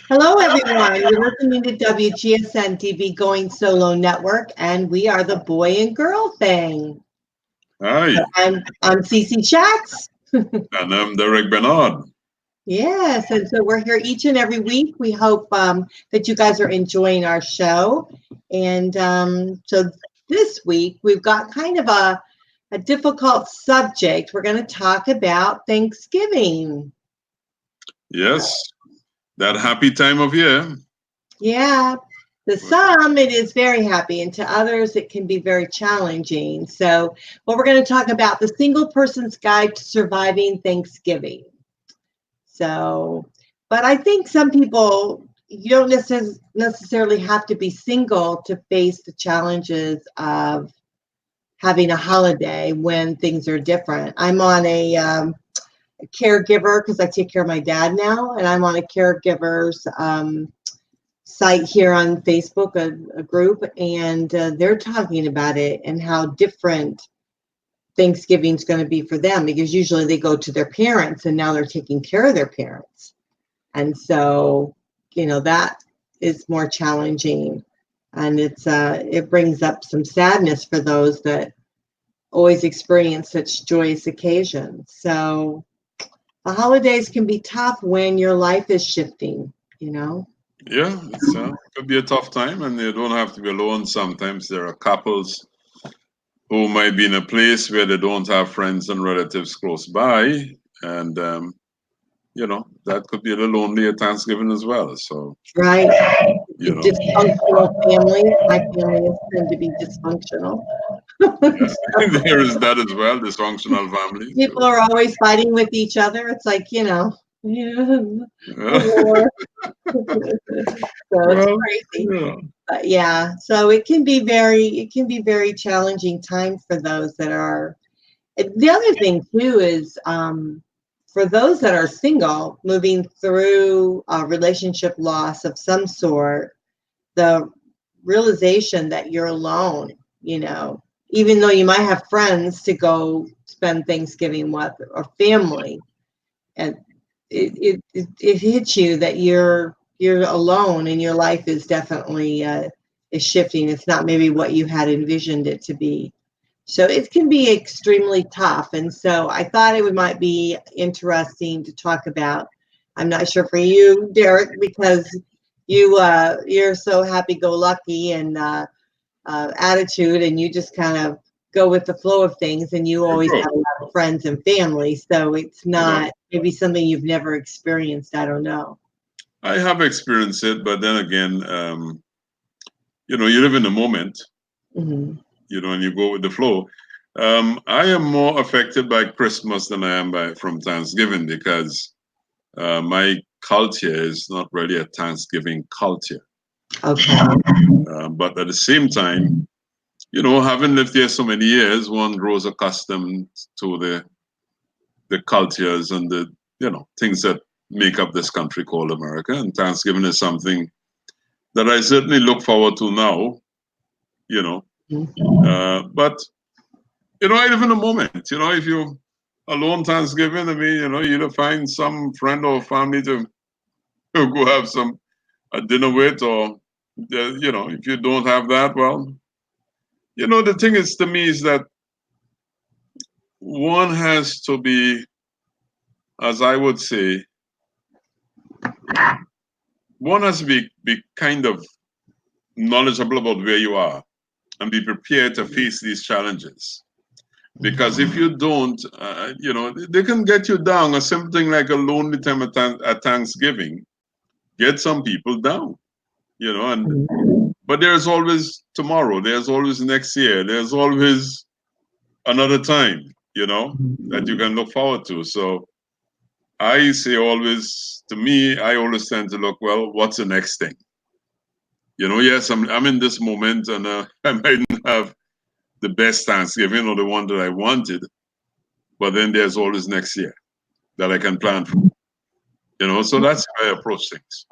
Hello, everyone. You're listening to WGSN-DB Going Solo Network, and we are the Boy and Girl Thing. Hi, I'm Cece Schatz. and I'm Derek Bernard. Yes, and so we're here each and every week. We hope that you guys are enjoying our show. And so this week we've got kind of a difficult subject. We're going to talk about Thanksgiving. Yes, that happy time of year. Yeah, to some it is very happy, and to others it can be very challenging. So, what we're going to talk about the single person's guide to surviving Thanksgiving. So, but I think some people you don't necessarily have to be single to face the challenges of having a holiday when things are different. I'm on a caregiver because I take care of my dad now, and I'm on a caregiver's site here on Facebook, a group, and they're talking about it and how different Thanksgiving's going to be for them, because usually they go to their parents and now they're taking care of their parents. And so, that is more challenging, and it brings up some sadness for those that always experience such joyous occasions. So the holidays can be tough when your life is shifting. Yeah, it could be a tough time, and you don't have to be alone. Sometimes there are couples who might be in a place where they don't have friends and relatives close by, and that could be a little lonely at Thanksgiving as well. So, Right. A you know, dysfunctional family. My family is tend to be dysfunctional. there is that as well. Dysfunctional families. People are always fighting with each other. It's like, yeah, a So, war. So it's well, crazy. yeah. But yeah, so it can be very challenging time for those that are. The other thing too is for those that are single, moving through a relationship loss of some sort, the realization that you're alone, even though you might have friends to go spend Thanksgiving with or family, and it hits you that you're alone and your life is definitely is shifting. It's not maybe what you had envisioned it to be. So it can be extremely tough. And so I thought it might be interesting to talk about. I'm not sure for you, Derek, because you're so happy-go-lucky and attitude, and you just kind of go with the flow of things, and you always have a lot of friends and family. So it's not maybe something you've never experienced. I don't know. I have experienced it, but then again, you live in the moment, Mm-hmm. and you go with the flow. I am more affected by Christmas than I am from Thanksgiving, because my culture is not really a Thanksgiving culture. Okay. But at the same time, having lived here so many years, one grows accustomed to the cultures and the things that make up this country called America. And Thanksgiving is something that I certainly look forward to now. You know, but I live in a moment. If you alone Thanksgiving, I mean, you'll find some friend or family to go have some a dinner with, or if you don't have that, well, the thing is to me is that one has to be, as I would say, one has to be kind of knowledgeable about where you are and be prepared to face these challenges. Because if you don't, they can get you down. A simple thing like a lonely time at Thanksgiving get some people down, but there's always tomorrow. There's always next year. There's always another time, that you can look forward to. So I say always, to me, I always tend to look, well, what's the next thing? Yes, I'm in this moment, and I might not have the best Thanksgiving or the one that I wanted, but then there's always next year that I can plan for. So that's how I approach things.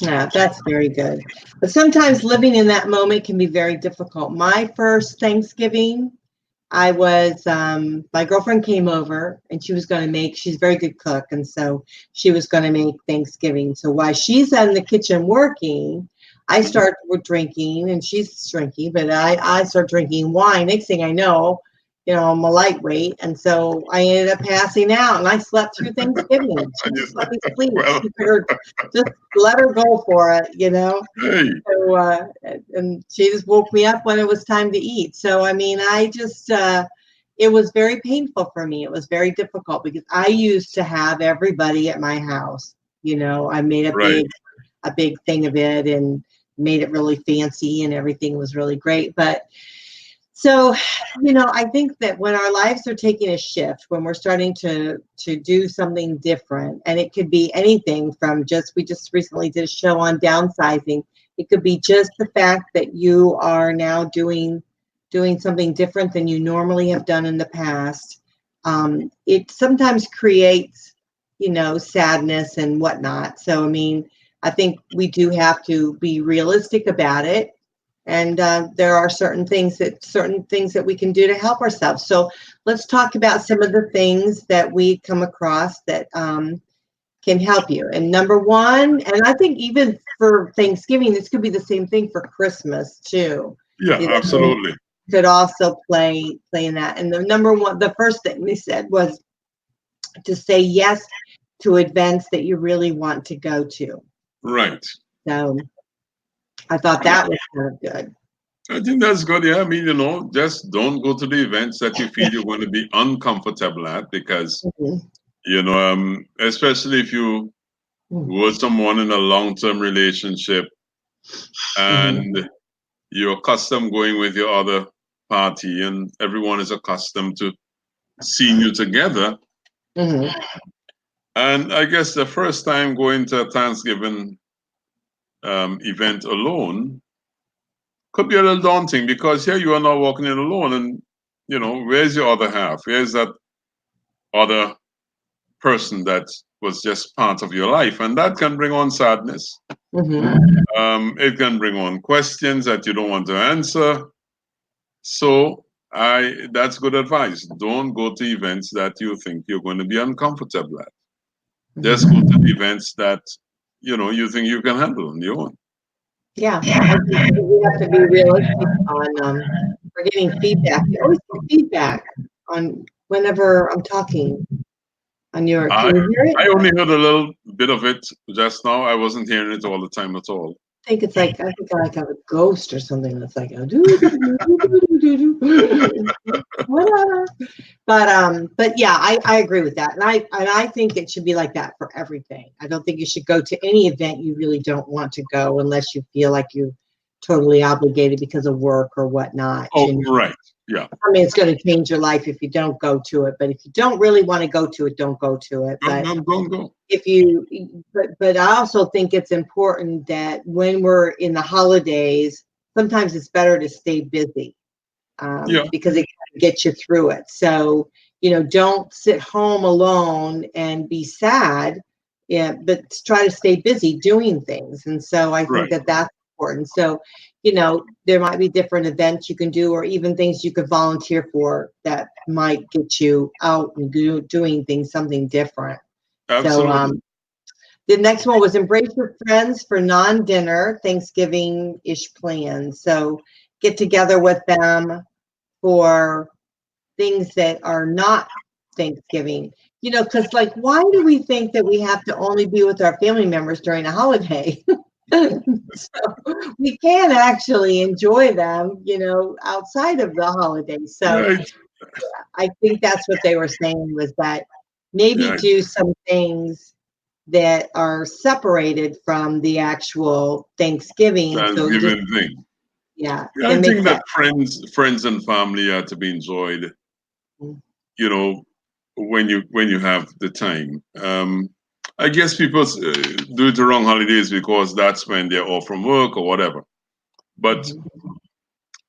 Yeah, that's very good. But sometimes living in that moment can be very difficult. My first Thanksgiving I was, my girlfriend came over and she was going to make, she's a very good cook. And so she was going to make Thanksgiving. So while she's in the kitchen working, I start with drinking and she's drinking, but I start drinking wine. Next thing I know, I'm a lightweight. And so I ended up passing out and I slept through Thanksgiving. She just let me sleep. Well, She figured, just let her go for it, hey, So, and she just woke me up when it was time to eat. So, I mean, it was very painful for me. It was very difficult because I used to have everybody at my house. I made right. a big thing of it and made it really fancy and everything was really great. But so, I think that when our lives are taking a shift, when we're starting to do something different, and it could be anything from we just recently did a show on downsizing. It could be just the fact that you are now doing something different than you normally have done in the past. It sometimes creates, sadness and whatnot. So, I mean, I think we do have to be realistic about it. And there are certain things that we can do to help ourselves. So let's talk about some of the things that we come across that can help you. And number one, and I think even for Thanksgiving, this could be the same thing for Christmas too. Yeah, absolutely. Could also play in that. And the first thing they said was to say yes to events that you really want to go to. Right. So I thought that was kind of good. I think that's good. Yeah, I mean, just don't go to the events that you feel you're going to be uncomfortable at because, especially if you were someone in a long-term relationship and you're accustomed going with your other party and everyone is accustomed to seeing you together. And I guess the first time going to a Thanksgiving event alone could be a little daunting because here you are now walking in alone and, where's your other half? Where's that other person that was just part of your life? And that can bring on sadness. It can bring on questions that you don't want to answer. So that's good advice. Don't go to events that you think you're going to be uncomfortable at. Just go to the events that, you think you can handle on your own. Yeah, I think we have to be realistic on we're getting feedback. We always get feedback on whenever I'm talking on your. Can you hear it? I only heard a little bit of it just now. I wasn't hearing it all the time at all. I think I have a ghost or something that's like whatever. But yeah, I agree with that, and I think it should be like that for everything. I don't think you should go to any event you really don't want to go unless you feel like you're totally obligated because of work or whatnot. Oh, right. Yeah. I mean, it's going to change your life if you don't go to it. But if you don't really want to go to it, don't go to it. But don't go. But I also think it's important that when we're in the holidays, sometimes it's better to stay busy because it can get you through it. So, don't sit home alone and be sad. Yeah, but try to stay busy doing things. And so I think that's important. So, there might be different events you can do or even things you could volunteer for that might get you out and doing something different. Absolutely. So the next one was embrace your friends for non-dinner Thanksgiving-ish plans. So get together with them for things that are not Thanksgiving. Because why do we think that we have to only be with our family members during a holiday? So we can actually enjoy them, outside of the holidays. So I think that's what they were saying was that maybe do some things that are separated from the actual Thanksgiving thing. Yeah. I think that friends and family are to be enjoyed, when you have the time. I guess people do it around holidays because that's when they're off from work or whatever. But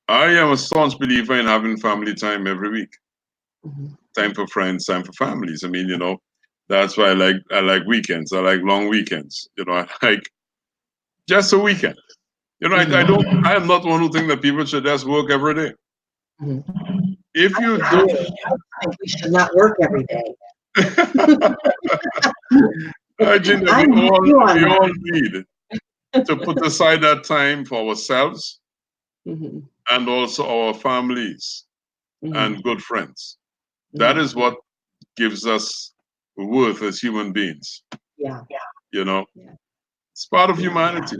I am a staunch believer in having family time every week. Time for friends, time for families. I mean, that's why I like weekends. I like long weekends. I like just a weekend. I am not one who thinks that people should just work every day. if you I don't, do. I think we should not work every day. Gina, I'm with you on we all that. need to put aside that time for ourselves Mhm, and also our families mhm, and good friends. That mhm. is what gives us worth as human beings. Yeah, You know, yeah, it's part of yeah, humanity.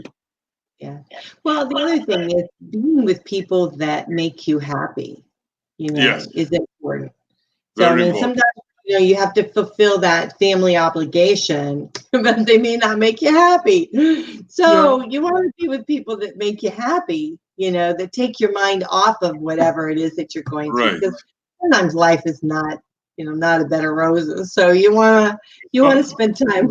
yeah. Well, the other thing is being with people that make you happy, Yes, is important. So, I very mean, important. sometimes, you have to fulfill that family obligation, but they may not make you happy. Yeah, So, you want to be with people that make you happy, that take your mind off of whatever it is that you're going through. right. Because sometimes life is not a bed of roses. So, you want to spend time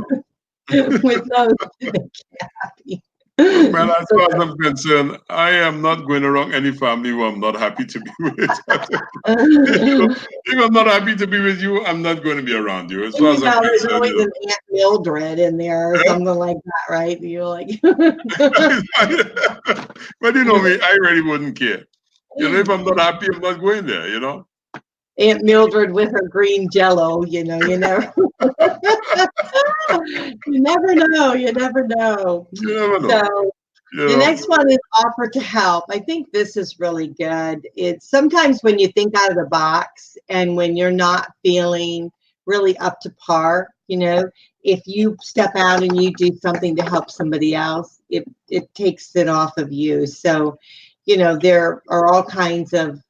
with those that make you happy. Well, as So, far as I'm concerned, I am not going around any family who I'm not happy to be with. If I'm not happy to be with you, I'm not going to be around you. As far as I'm there's concerned, always an Aunt Mildred in there or something like that, right? You're like, but you know me, I really wouldn't care. If I'm not happy, I'm not going there. Aunt Mildred with her green jello, you never, you never know, you never know. You never know. So You the know. next one is offer to help. I think this is really good. It's sometimes when you think out of the box and when you're not feeling really up to par, if you step out and you do something to help somebody else, it takes it off of you. So, there are all kinds of,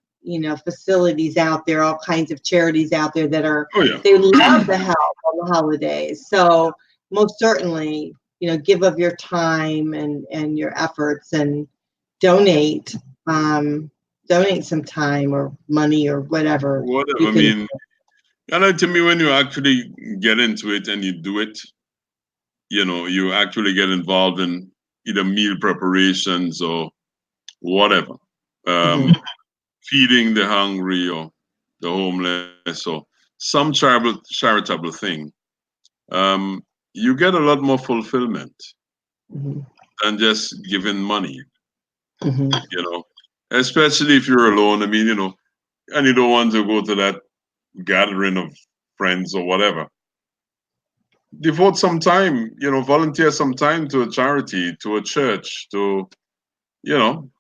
facilities out there, all kinds of charities out there that Oh yeah. they love the help on the holidays. So most certainly, give of your time and your efforts and donate donate some time or money or whatever Whatever. you I can. mean, to me, when you actually get into it and you do it, you actually get involved in either meal preparations or whatever, Mhm, feeding the hungry or the homeless or some charitable thing. Um, you get a lot more fulfillment mhm, than just giving money. mhm, You know, Especially if you're alone. I mean, and you don't want to go to that gathering of friends or whatever. Devote some time, volunteer some time to a charity, to a church, to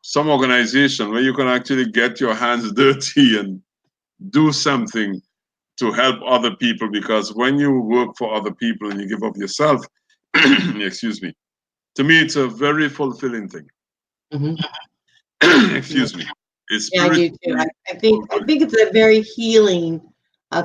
some organization where you can actually get your hands dirty and do something to help other people, because when you work for other people and you give up yourself, excuse me, to me it's a very fulfilling thing. mhm. Yeah, Excuse me. It's yeah, I do too. spiritually I think it's a very healing,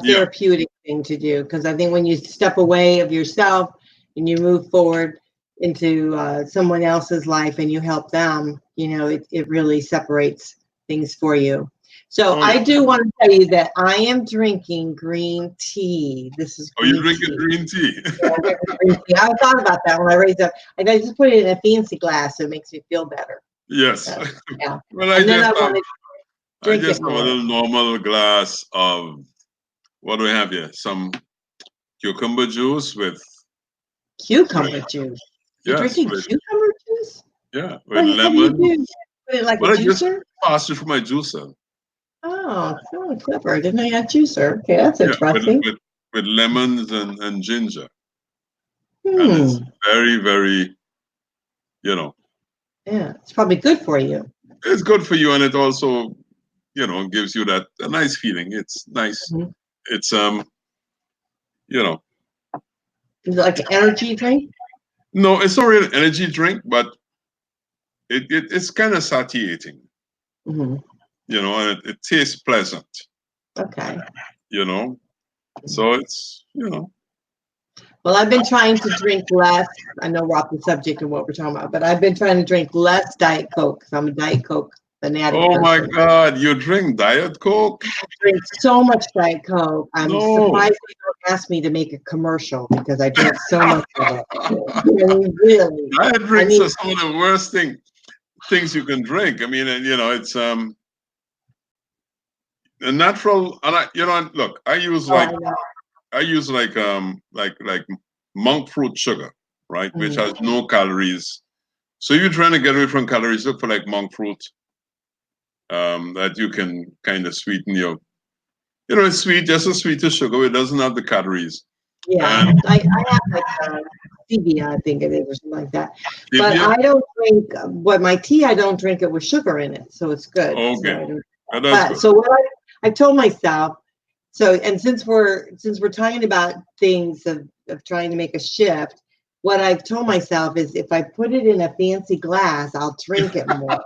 yeah. therapeutic thing to do because I think when you step away of yourself and you move forward into someone else's life and you help them, it really separates things for you. So Oh yeah. I do want to tell you that I am drinking green tea. This is Oh, you green drinking tea. green tea? Yeah, I'm drinking green tea. I thought about that when I raised up. I just put it in a fancy glass so it makes me feel better. Yes. So, yeah. Well, And then I want to I drink it just have a more. little normal glass of, what do we have here? Some cucumber juice with Cucumber juice. You're yes, drinking cucumber juice? with How do you lemon. do? Put it like a Well, I just juicer? passed it for my juicer. Oh, it's really clever. I didn't know you had juicer. Okay, that's Yeah, interesting. with lemons and ginger, and it's Hmm. very very, you know, Yeah, it's probably good for you. it's good for you, and it also, gives you that a nice feeling. It's nice. Mhm. It's you know, Is it like an energy drink? no, it's not really an energy drink, but it's kind of satiating, Hmm. and it tastes pleasant, Okay. you know. So it's, Well, I've been trying to drink less. I know we're off the subject of what we're talking about, but I've been trying to drink less Diet Coke because I'm a Diet Coke fanatic oh my person. God, you drink Diet Coke? Drink so much Diet Coke. I'm No. surprised they don't ask me to make a commercial because I drink so much of it. I mean, really. Diet I drinks mean, are some of the worst things you can drink. I mean, and it's a natural. And look, I use oh, like I know. like monk fruit sugar, right, which Mhm. has no calories. So you're trying to get away from calories, look for like monk fruit, that you can kind of sweeten You know, it's sweet, just as sweet as sugar. It doesn't have the calories. Yeah, And I have like stevia, I think it is, or something like that. But stevia, I don't drink what my tea. I don't drink it with sugar in it, so it's good. So okay, I don't. that's But good. so what I told myself. So and since we're talking about things of trying to make a shift, what I've told myself is if I put it in a fancy glass, I'll drink it more.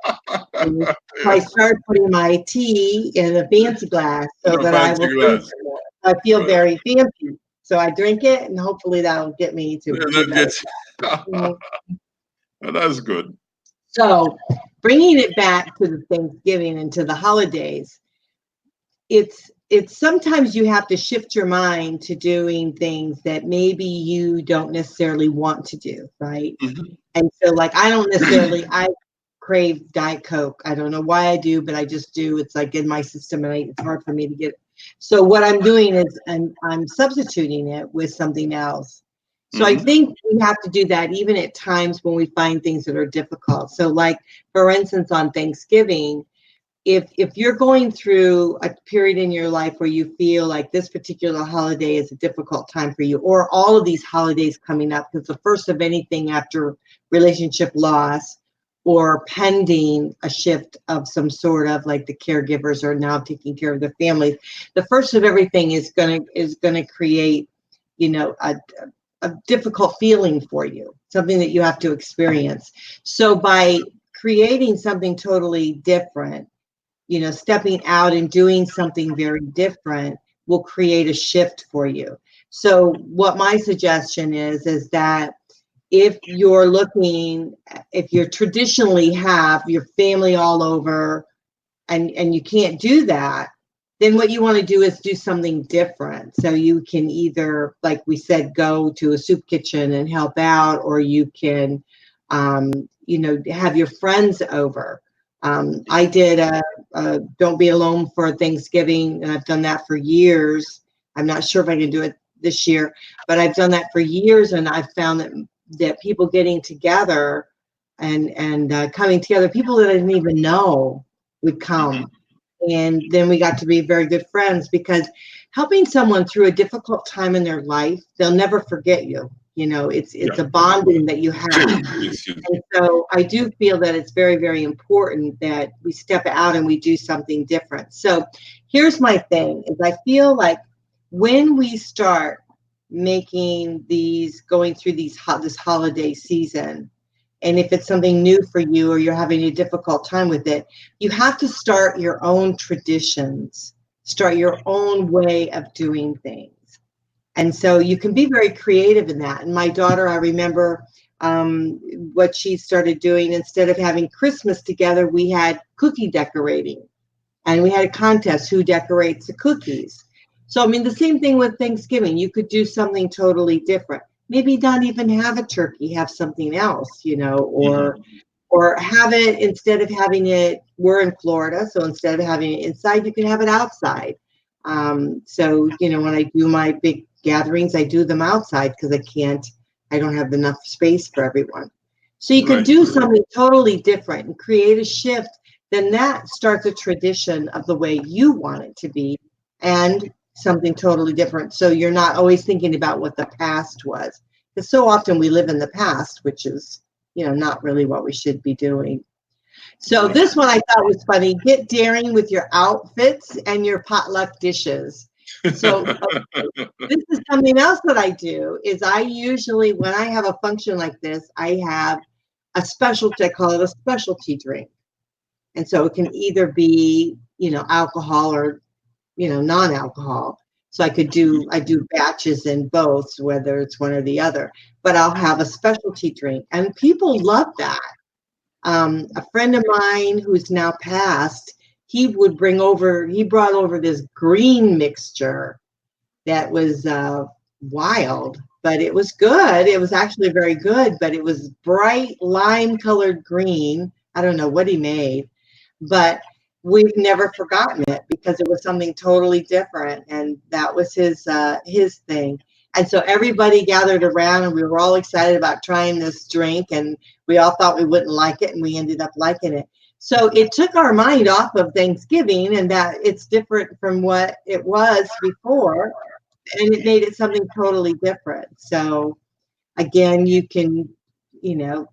And so I started putting my tea in a fancy glass In so a that I fancy will drink glass. it more. I feel Well, very fancy. So I drink it, and hopefully that'll get me to do that better. gets, Mhm. that's good. So bringing it back to the Thanksgiving and to the holidays, it's sometimes you have to shift your mind to doing things that maybe you don't necessarily want to do, right? Mhm. And so like I crave Diet Coke. I don't know why I do, but I just do. It's like in my system, and it's hard for me to get. So what I'm doing is I'm substituting it with something else. So I Mhm. think we have to do that even at times when we find things that are difficult. So like for instance on Thanksgiving, if you're going through a period in your life where you feel like this particular holiday is a difficult time for you, or all of these holidays coming up, because the first of anything after relationship loss or pending a shift of some sort of like the caregivers are now taking care of their families, the first of everything is gonna create, a difficult feeling for you, something that you have to experience. So by creating something totally different, stepping out and doing something very different will create a shift for you. So what my suggestion is that if you're traditionally have your family all over and you can't do that, then what you want to do is do something different. So you can either, like we said, go to a soup kitchen and help out, or you can, have your friends over. I did a Don't Be Alone for Thanksgiving, and I've done that for years. I'm not sure if I can do it this year, but I've done that for years, and I've found that people getting together and coming together, people that I didn't even know would Mhm. come. And then we got to be very good friends because helping someone through a difficult time in their life, they'll never forget you. It's Yeah. a bonding that you have. Excuse me. And so I do feel that it's very, very important that we step out and we do something different. So here's my thing is I feel like when we start going through this holiday season, and if it's something new for you or you're having a difficult time with it, you have to start your own traditions, start your own way of doing things. And so you can be very creative in that. And my daughter, I remember what she started doing. Instead of having Christmas together, we had cookie decorating, and we had a contest who decorates the cookies. So, I mean, the same thing with Thanksgiving. You could do something totally different. Maybe not even have a turkey, have something else, Mhm. or have it instead of having it. We're in Florida, so instead of having it inside, you can have it outside. So, when I do my big gatherings, I do them outside because I don't have enough space for everyone. So you can Right. do something totally different and create a shift. Then that starts a tradition of the way you want it to be and something totally different. So you're not always thinking about what the past was. Because so often we live in the past, which is, not really what we should be doing. So Right. this one I thought was funny. Get daring with your outfits and your potluck dishes. So this is something else that I do is I usually, when I have a function like this, I have I call it a specialty drink. And so it can either be, alcohol or, non-alcohol. So I do batches in both, whether it's one or the other, but I'll have a specialty drink and people love that. A friend of mine who's now passed, he brought over this green mixture that was wild, but it was good. It was actually very good, but it was bright lime colored green. I don't know what he made, but we've never forgotten it because it was something totally different, and that was his thing. And so everybody gathered around, and we were all excited about trying this drink, and we all thought we wouldn't like it, and we ended up liking it. So it took our mind off of Thanksgiving and that it's different from what it was before, and it made it something totally different. So again, you can,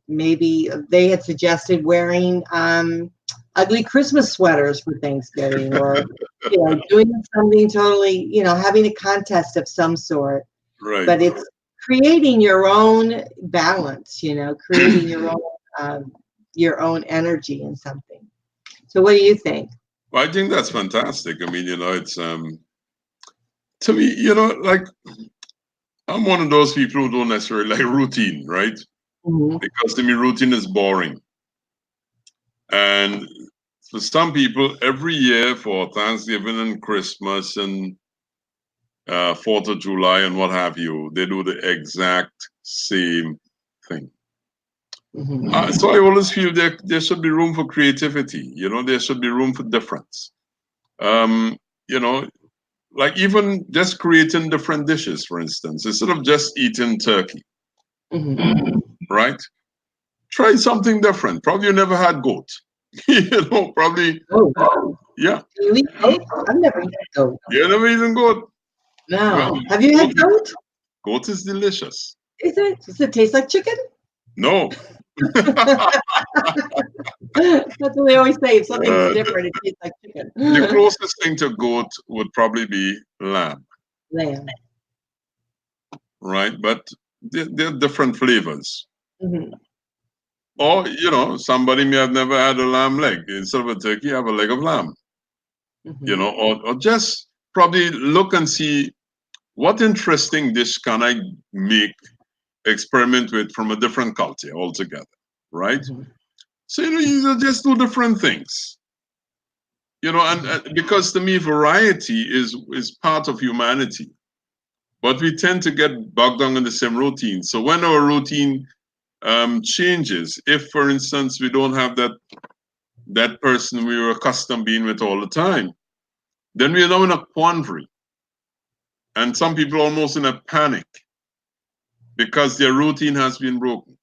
maybe they had suggested wearing ugly Christmas sweaters for Thanksgiving, or doing something totally, having a contest of some sort. Right. But it's creating your own balance, creating your own energy in something. So what do you think? Well, I think that's fantastic. I mean, it's to me, like I'm one of those people who don't necessarily like routine, right? Mm-hmm. Because to me, routine is boring. And for some people, every year for Thanksgiving and Christmas and 4th of July and what have you, they do the exact same thing. Mm-hmm. So I always feel there should be room for creativity. There should be room for difference. You know, like even just creating different dishes, for instance, instead of just eating turkey, Mm-hmm. right? Try something different. Probably you never had goat. Probably, Oh, yeah. do you eat goat? I've never eaten goat. You never eaten goat. Well, No. Have you had goat? Goat is delicious. Is it? Does it taste like chicken? No. That's what they always say. If something's Uh, different, it tastes like chicken. The closest thing to goat would probably be lamb, Lamb. right? But they're different flavors. Mm-hmm. Or, somebody may have never had a lamb leg. Instead of a turkey, have a leg of lamb. Mm-hmm. Or just probably look and see what interesting dish can I make, experiment with from a different culture altogether, right? Mm-hmm. So, you just do different things. And because to me, variety is part of humanity. But we tend to get bogged down in the same routine. So when our routine changes, if, for instance, we don't have that person we were accustomed being with all the time, then we're now in a quandary. And some people almost in a panic because their routine has been broken.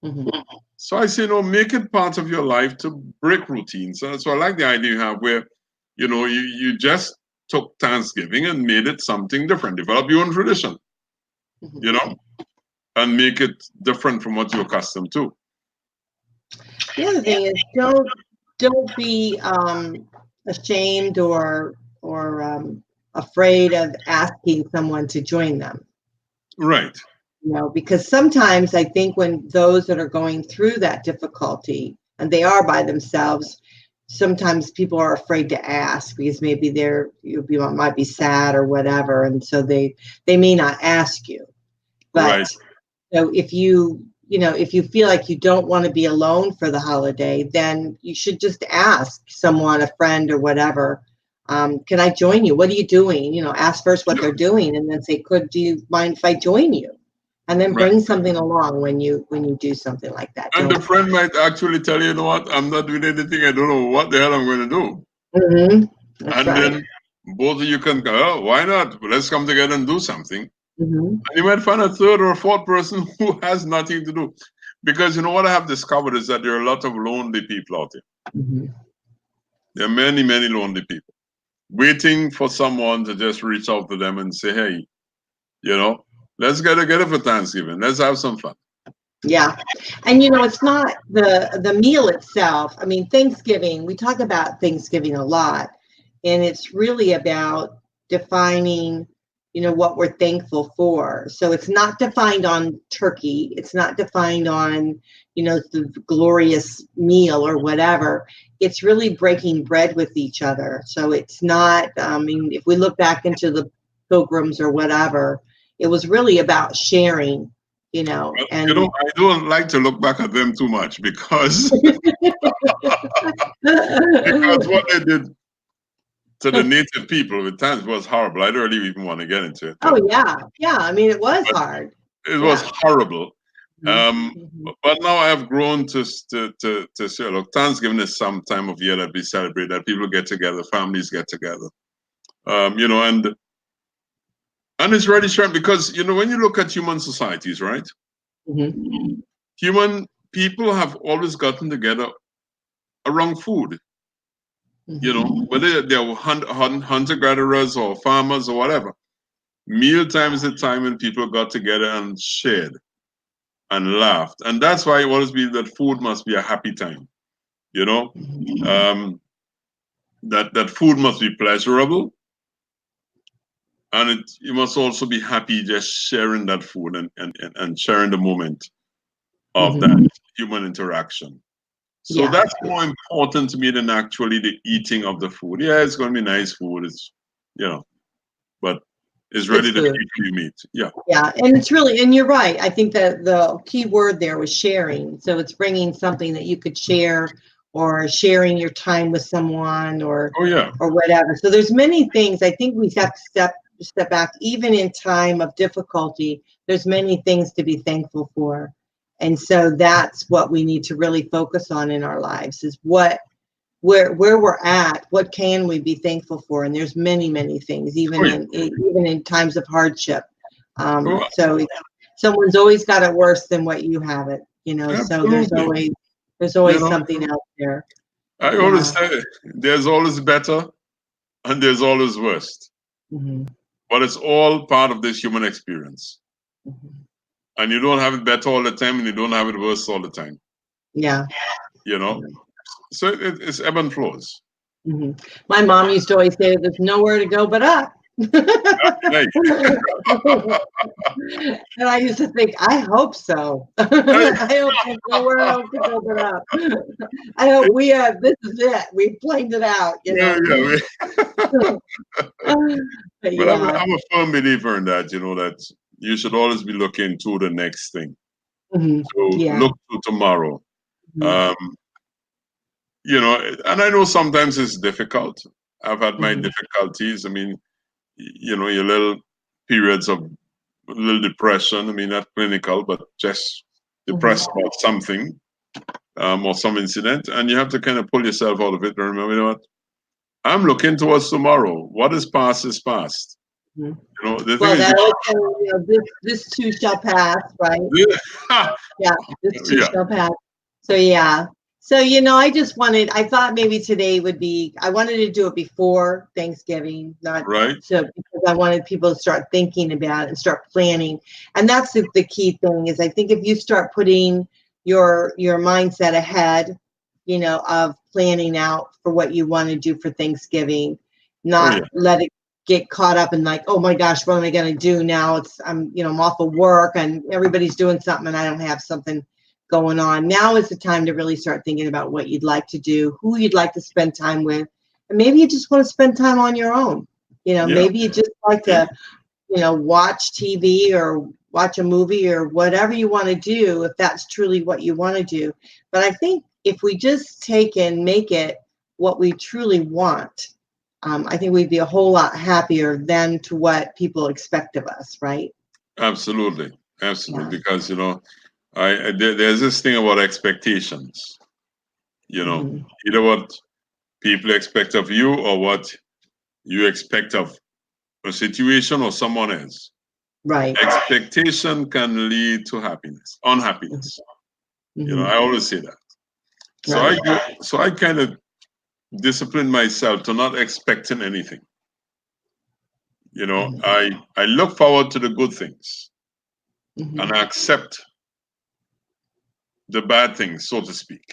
Mm-hmm. So I say, make it part of your life to break routines. So I like the idea you have where, you just took Thanksgiving and made it something different. Develop your own tradition, Mm-hmm. and make it different from what you're accustomed to. The other thing is don't be ashamed or afraid of asking someone to join them. Right. Because sometimes I think when those that are going through that difficulty and they are by themselves, sometimes people are afraid to ask because maybe you might be sad or whatever, and so they may not ask you. But Right. so if you feel like you don't want to be alone for the holiday, then you should just ask someone, a friend or whatever, can I join you? What are you doing? Ask first what they're doing and then say, do you mind if I join you? And then bring something along when you do something like that. And the friend might actually tell you, what, I'm not doing anything. I don't know what the hell I'm going to do. Mm-hmm. That's and right. Then both of you can go, oh, why not? Let's come together and do something. Mm-hmm. And you might find a third or a fourth person who has nothing to do. Because what I have discovered is that there are a lot of lonely people out there. Mm-hmm. There are many, many lonely people waiting for someone to just reach out to them and say, hey, let's get together for Thanksgiving. Let's have some fun. Yeah. And it's not the meal itself. I mean, Thanksgiving, we talk about Thanksgiving a lot, and it's really about defining, what we're thankful for. So it's not defined on turkey. It's not defined on, the glorious meal or whatever. It's really breaking bread with each other. So it's not, if we look back into the Pilgrims or whatever, it was really about sharing. And I don't like to look back at them too much because what they did to the native people at times was horrible. I don't really even want to get into it. Oh yeah. I mean, it was hard. It was horrible. Mm-hmm. But now I have grown to say, look, Thanksgiving is some time of year that we celebrate, that people get together, families get together, and it's really strange because when you look at human societies, right? Mm-hmm. Human people have always gotten together around food. You know, whether they're hunter-gatherers or farmers or whatever. Mealtime is the time when people got together and shared and laughed. And that's why it always be that food must be a happy time. You know, that food must be pleasurable, and you must also be happy just sharing that food and sharing the moment of that human interaction. So that's more important to me than actually the eating of the food. Yeah, it's going to be nice food. It's, you know, but it's ready to keep you meat. Yeah. Yeah, and it's really, and you're right. I think that the key word there was sharing. So it's bringing something that you could share, or sharing your time with someone, or or whatever. So there's many things. I think we have to step back, even in time of difficulty. There's many things to be thankful for. And so that's what we need to really focus on in our lives, is where we're at, what can we be thankful for? And there's many things, even in times of hardship. So someone's always got it worse than what you have it, you know. Absolutely. So there's always something out there. I always say there's always better and there's always worst. But it's all part of this human experience. And you don't have it better all the time, and you don't have it worse all the time. Yeah. You know? So it's ebb and flows. My mom used to always say, there's nowhere to go but up. And I used to think, I hope so. I hope there's nowhere else to go but up. I hope this is it. We planed it out, you know. But I'm a firm believer in that, you know, that you should always be looking to the next thing. So look to tomorrow. You know, and I know sometimes it's difficult. I've had my difficulties. I mean, you know, your little periods of a little depression. I mean, not clinical, but just depressed about something or some incident. And you have to kind of pull yourself out of it and remember, you know what? I'm looking towards tomorrow. What is past is past. You know, the thing is, you know, this too shall pass, right? This too shall pass. So, you know, I thought maybe today would be, I wanted to do it before Thanksgiving, not so, because I wanted people to start thinking about it and start planning. And that's the key thing, is I think if you start putting your mindset ahead, you know, of planning out for what you want to do for Thanksgiving, not let it get caught up in like, oh my gosh, what am I going to do now? I'm off of work and everybody's doing something and I don't have something going on. Now is the time to really start thinking about what you'd like to do, who you'd like to spend time with, and maybe you just want to spend time on your own. You know, maybe you just like to, you know, watch TV or watch a movie or whatever you want to do, if that's truly what you want to do. But I think if we just take and make it what we truly want, I think we'd be a whole lot happier than to what people expect of us, right? Absolutely. Because, you know, there's this thing about expectations. You know, either what people expect of you or what you expect of a situation or someone else. Right. Expectation can lead to unhappiness. You know, I always say that. So I kind of discipline myself to not expecting anything. You know, I look forward to the good things and I accept the bad things, so to speak.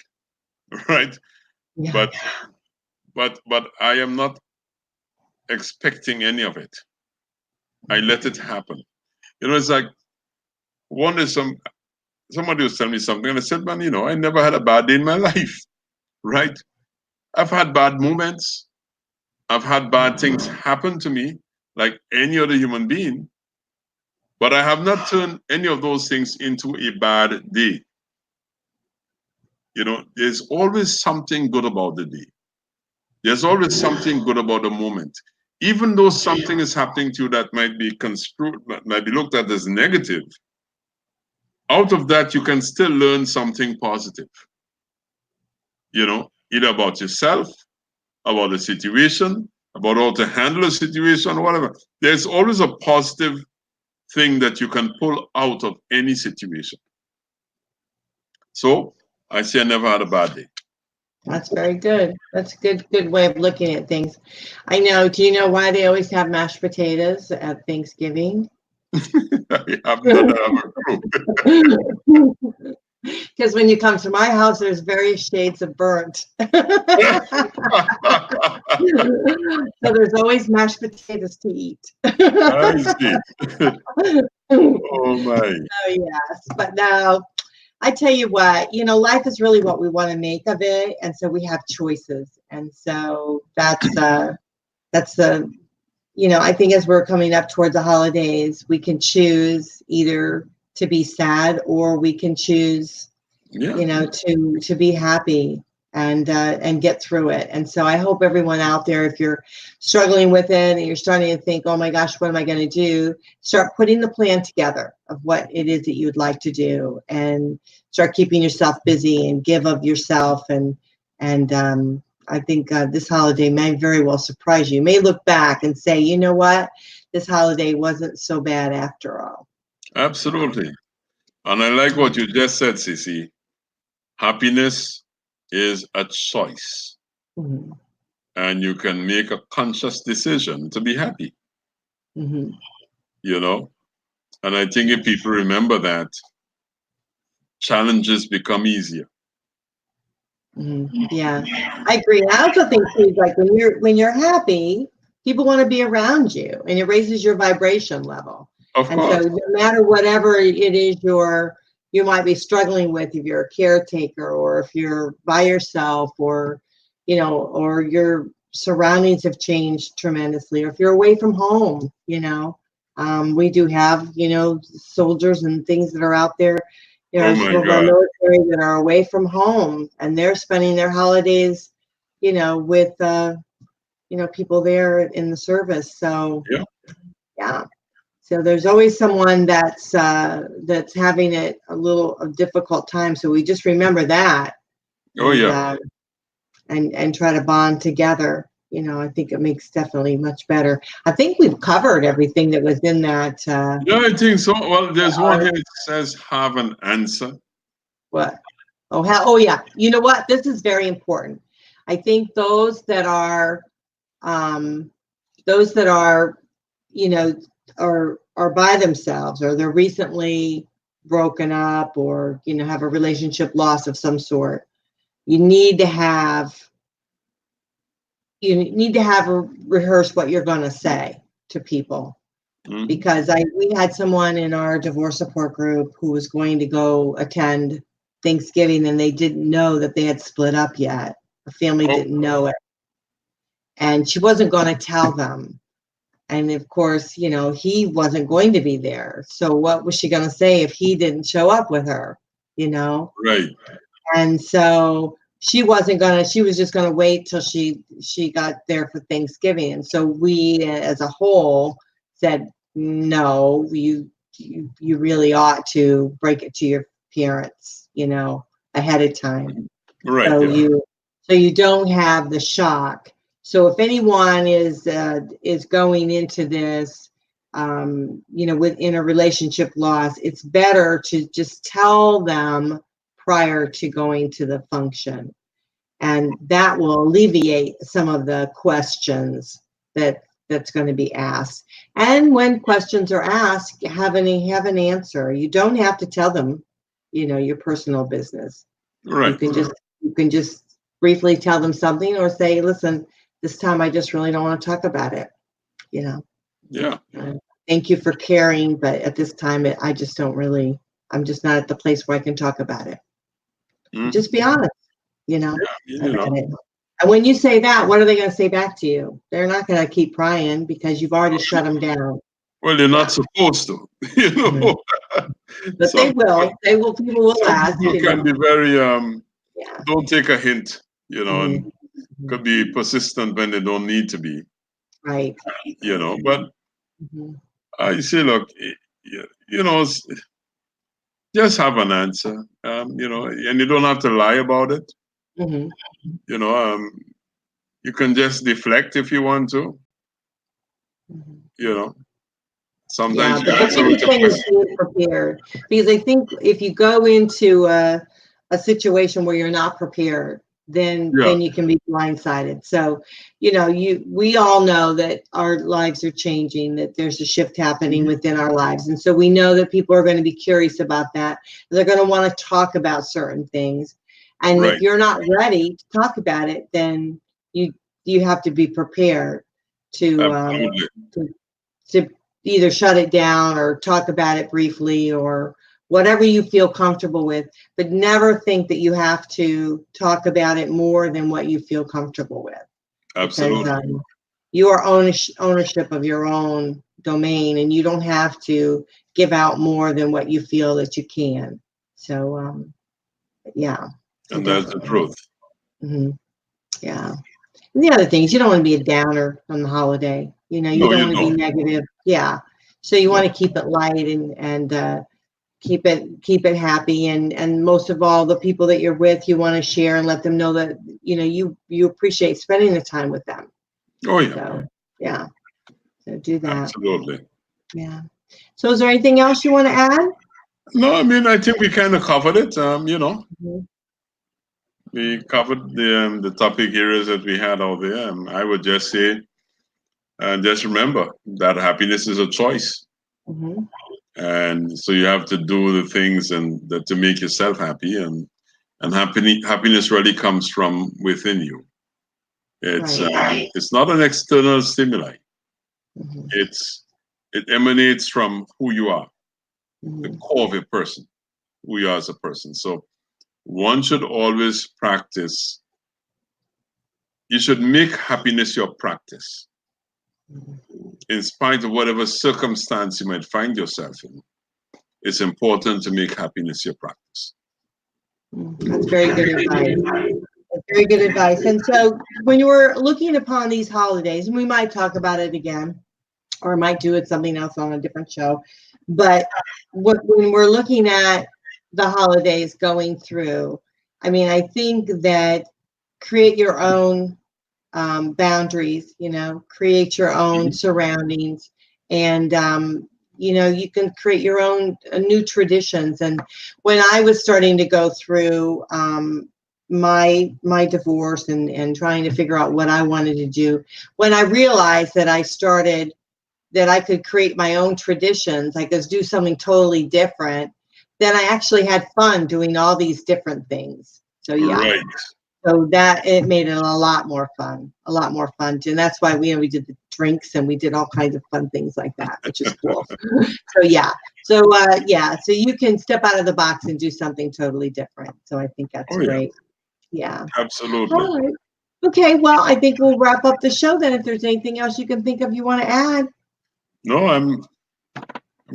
Right? But I am not expecting any of it. I let it happen. You know, it's like one day somebody was telling me something and I said, man, you know, I never had a bad day in my life. Right? I've had bad moments. I've had bad things happen to me like any other human being, but I have not turned any of those things into a bad day. You know, there's always something good about the day. There's always something good about the moment. Even though something is happening to you that might be construed, might be looked at as negative, out of that you can still learn something positive. You know, either about yourself, about the situation, about how to handle a situation, or whatever. There's always a positive thing that you can pull out of any situation. So I say I never had a bad day. That's very good. That's a good way of looking at things. I know. Do you know why they always have mashed potatoes at Thanksgiving? I have not have a Because when you come to my house, there's various shades of burnt. So there's always mashed potatoes to eat. I see. Oh my. Oh, yes. But no, I tell you what, life is really what we want to make of it. And so we have choices. And so that's the, I think as we're coming up towards the holidays, we can choose either to be sad or we can choose, Yeah. to be happy and get through it. And so I hope everyone out there, if you're struggling with it and you're starting to think, oh my gosh, what am I going to do? Start putting the plan together of what it is that you would like to do and start keeping yourself busy and give of yourself. And I think this holiday may very well surprise you. You may look back and say, you know what? This holiday wasn't so bad after all. Absolutely. And I like what you just said, Cece. Happiness is a choice. Mm-hmm. And you can make a conscious decision to be happy. Mm-hmm. And I think if people remember that, challenges become easier. Mm-hmm. Yeah, I agree. And I also think too, like when you're happy, people want to be around you, and it raises your vibration level. Of And course. so, no matter whatever it is you might be struggling with, if you're a caretaker, or if you're by yourself, or or your surroundings have changed tremendously, or if you're away from home, we do have soldiers and things that are out there. Oh Some my of our God. military that are away from home, and they're spending their holidays, with people there in the service. So Yeah. yeah. So there's always someone that's having it a difficult time. So we just remember that, Oh and yeah. and try to bond together. I think it makes definitely much better. I think we've covered everything that was in that. Yeah, I think so. Well, there's one here that says have an answer. What? Oh yeah. You know what? This is very important. I think those that are, are by themselves, or they're recently broken up, or have a relationship loss of some sort. You need to have rehearse what you're going to say to people. Mm-hmm. Because we had someone in our divorce support group who was going to go attend Thanksgiving, and they didn't know that they had split up yet. The family didn't know it, and she wasn't going to tell them. And of course, he wasn't going to be there. So what was she going to say if he didn't show up with her? Right. And so she was just going to wait till she got there for Thanksgiving. And so we as a whole said, no, you really ought to break it to your parents, ahead of time. Right. So Yeah. you don't have the shock. So if anyone is going into this, within a relationship loss, it's better to just tell them prior to going to the function, and that will alleviate some of the questions that's going to be asked. And when questions are asked, have an answer. You don't have to tell them, your personal business. Right. You can just briefly tell them something, or say, listen, this time I just really don't want to talk about it. Yeah. Thank you for caring, but at this time, I'm just not at the place where I can talk about it. Mm-hmm. Just be honest, Yeah, about it. And when you say that, what are they going to say back to you? They're not going to keep prying because you've already shut them down. Well, they're not supposed to, Mm-hmm. But they will. People will ask. People can be very Yeah. don't take a hint, Mm-hmm. and could be persistent when they don't need to be. Right. But Mm-hmm. I say, look, just have an answer, and you don't have to lie about it. Mm-hmm. You can just deflect if you want to. Mm-hmm. Sometimes but the biggest thing is being prepared, because I think if you go into a situation where you're not prepared, then Yeah. you can be blindsided. So, we all know that our lives are changing, that there's a shift happening within our lives. And so we know that people are going to be curious about that. They're going to want to talk about certain things. And Right. if you're not ready to talk about it, then you have to be prepared to either shut it down or talk about it briefly or whatever you feel comfortable with, but never think that you have to talk about it more than what you feel comfortable with. Absolutely. Because you are ownership of your own domain, and you don't have to give out more than what you feel that you can. So, yeah. And that's the truth. Mm-hmm. Yeah. And the other things, you don't want to be a downer on the holiday. You don't want to be negative. Yeah. So you want to keep it light and keep it happy, and most of all, the people that you're with, you want to share and let them know that you appreciate spending the time with them. Oh yeah. So yeah. So do that. Absolutely. Yeah. So is there anything else you want to add? No, I mean, I think we kind of covered it. Mm-hmm. We covered the topic areas that we had out there. I would just say, just remember that happiness is a choice. Mm-hmm. And so you have to do the things that to make yourself happy, and happiness really comes from within you. It's Right. it's not an external stimuli. Mm-hmm. It emanates from who you are, Mm-hmm. the core of a person, who you are as a person. So one should always practice. You should make happiness your practice, in spite of whatever circumstance you might find yourself in. It's important to make happiness your practice. That's very good advice. That's very good advice. And so when you were looking upon these holidays, and we might talk about it again, or might do it something else on a different show, but when we're looking at the holidays going through, I mean, I think that create your own boundaries, create your own surroundings, and you can create your own new traditions. And when I was starting to go through my divorce and trying to figure out what I wanted to do, when I realized that I could create my own traditions, I could do something totally different, then I actually had fun doing all these different things. So yeah. Right. So that it made it a lot more fun and that's why we did the drinks and we did all kinds of fun things like that, which is cool. So yeah. So so you can step out of the box and do something totally different. So I think that's great. Yeah. Absolutely. All right. Okay, well, I think we'll wrap up the show then. If there's anything else you can think of you want to add. No, I'm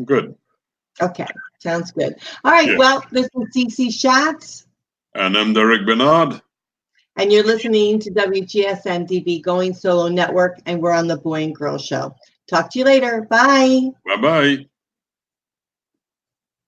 good. Okay, sounds good. All right, well, this is CC Schatz. And I'm Derek Bernard. And you're listening to WGSN-DB Going Solo Network, and we're on the Boy and Girl Show. Talk to you later. Bye. Bye-bye.